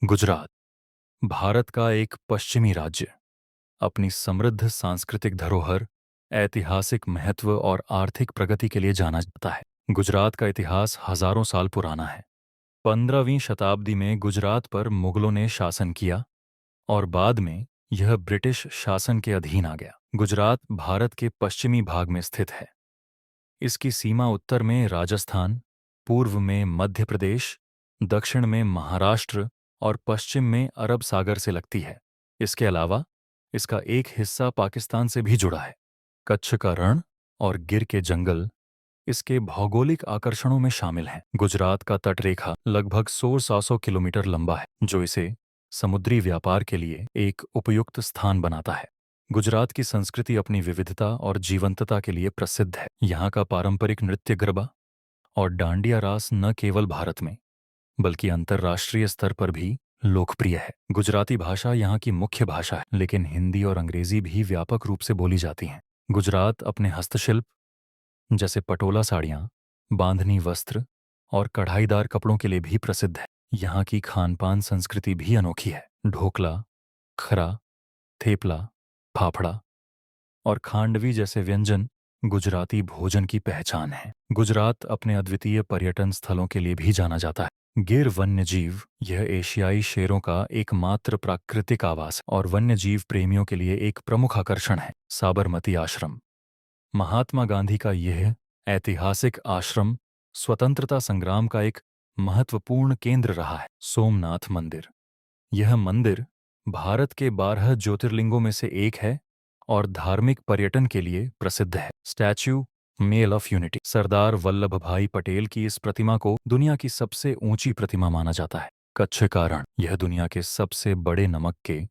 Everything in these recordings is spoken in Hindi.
गुजरात भारत का एक पश्चिमी राज्य अपनी समृद्ध सांस्कृतिक धरोहर, ऐतिहासिक महत्व और आर्थिक प्रगति के लिए जाना जाता है। गुजरात का इतिहास हजारों साल पुराना है। 15वीं शताब्दी में गुजरात पर मुगलों ने शासन किया और बाद में यह ब्रिटिश शासन के अधीन आ गया। गुजरात भारत के पश्चिमी भाग में स्थित है। इसकी सीमा उत्तर में राजस्थान, पूर्व में मध्य प्रदेश, दक्षिण में महाराष्ट्र और पश्चिम में अरब सागर से लगती है। इसके अलावा इसका एक हिस्सा पाकिस्तान से भी जुड़ा है। कच्छ का रण और गिर के जंगल इसके भौगोलिक आकर्षणों में शामिल हैं। गुजरात का तटरेखा लगभग 100-700 किलोमीटर लंबा है, जो इसे समुद्री व्यापार के लिए एक उपयुक्त स्थान बनाता है। गुजरात की संस्कृति अपनी विविधता और जीवंतता के लिए प्रसिद्ध है। यहाँ का पारंपरिक नृत्य गरबा और डांडिया रास न केवल भारत में बल्कि अंतर्राष्ट्रीय स्तर पर भी लोकप्रिय है। गुजराती भाषा यहाँ की मुख्य भाषा है, लेकिन हिंदी और अंग्रेजी भी व्यापक रूप से बोली जाती हैं। गुजरात अपने हस्तशिल्प जैसे पटोला साड़ियाँ, बांधनी वस्त्र और कढ़ाईदार कपड़ों के लिए भी प्रसिद्ध है। यहाँ की खान-पान संस्कृति भी अनोखी है। ढोकला, खरा, थेपला, फाफड़ा और खांडवी जैसे व्यंजन गुजराती भोजन की पहचान है। गुजरात अपने अद्वितीय पर्यटन स्थलों के लिए भी जाना जाता है। गिर वन्यजीव यह एशियाई शेरों का एकमात्र प्राकृतिक आवास और वन्यजीव प्रेमियों के लिए एक प्रमुख आकर्षण है। साबरमती आश्रम महात्मा गांधी का यह ऐतिहासिक आश्रम स्वतंत्रता संग्राम का एक महत्वपूर्ण केंद्र रहा है। सोमनाथ मंदिर यह मंदिर भारत के 12 ज्योतिर्लिंगों में से एक है और धार्मिक पर्यटन के लिए प्रसिद्ध है। Statue male of unity Sardar Vallabh भाई पटेल की इस प्रतिमा को दुनिया की सबसे ऊंची प्रतिमा माना जाता है। कच्छ का रण यह दुनिया के सबसे बड़े नमक के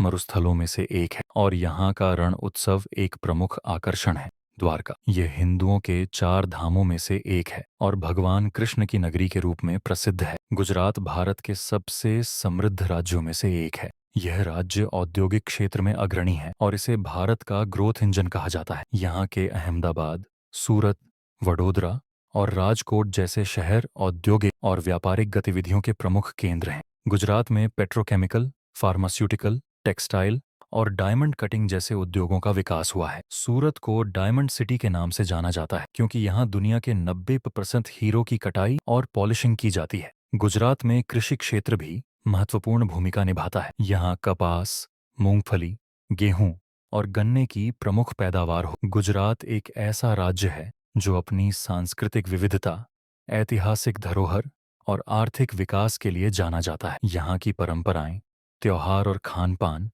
मरुस्थलों में से एक है और यहाँ का रण उत्सव एक प्रमुख आकर्षण है। द्वारका यह हिंदुओं के 4 धामों में से एक है और भगवान कृष्ण की नगरी के रूप में प्रसिद्ध है। गुजरात भारत के सबसे समृद्ध राज्यों में से एक है। यह राज्य औद्योगिक क्षेत्र में अग्रणी है और इसे भारत का ग्रोथ इंजन कहा जाता है। यहाँ के अहमदाबाद, सूरत, वडोदरा और राजकोट जैसे शहर औद्योगिक और व्यापारिक गतिविधियों के प्रमुख केंद्र हैं। गुजरात में पेट्रोकेमिकल, फार्मास्यूटिकल, टेक्सटाइल और डायमंड कटिंग जैसे उद्योगों का विकास हुआ है। सूरत को डायमंड सिटी के नाम से जाना जाता है क्योंकि यहाँ दुनिया के 90% हीरो की कटाई और पॉलिशिंग की जाती है। गुजरात में कृषि क्षेत्र भी महत्वपूर्ण भूमिका निभाता है। यहाँ कपास, मूंगफली, गेहूं और गन्ने की प्रमुख पैदावार हो। गुजरात एक ऐसा राज्य है जो अपनी सांस्कृतिक विविधता, ऐतिहासिक धरोहर और आर्थिक विकास के लिए जाना जाता है। यहाँ की परंपराएं, त्योहार और खान-पान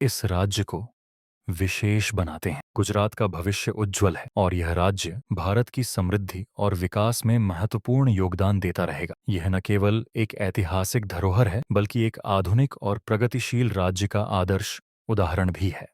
इस राज्य को विशेष बनाते हैं। गुजरात का भविष्य उज्जवल है और यह राज्य भारत की समृद्धि और विकास में महत्वपूर्ण योगदान देता रहेगा। यह न केवल एक ऐतिहासिक धरोहर है बल्कि एक आधुनिक और प्रगतिशील राज्य का आदर्श उदाहरण भी है।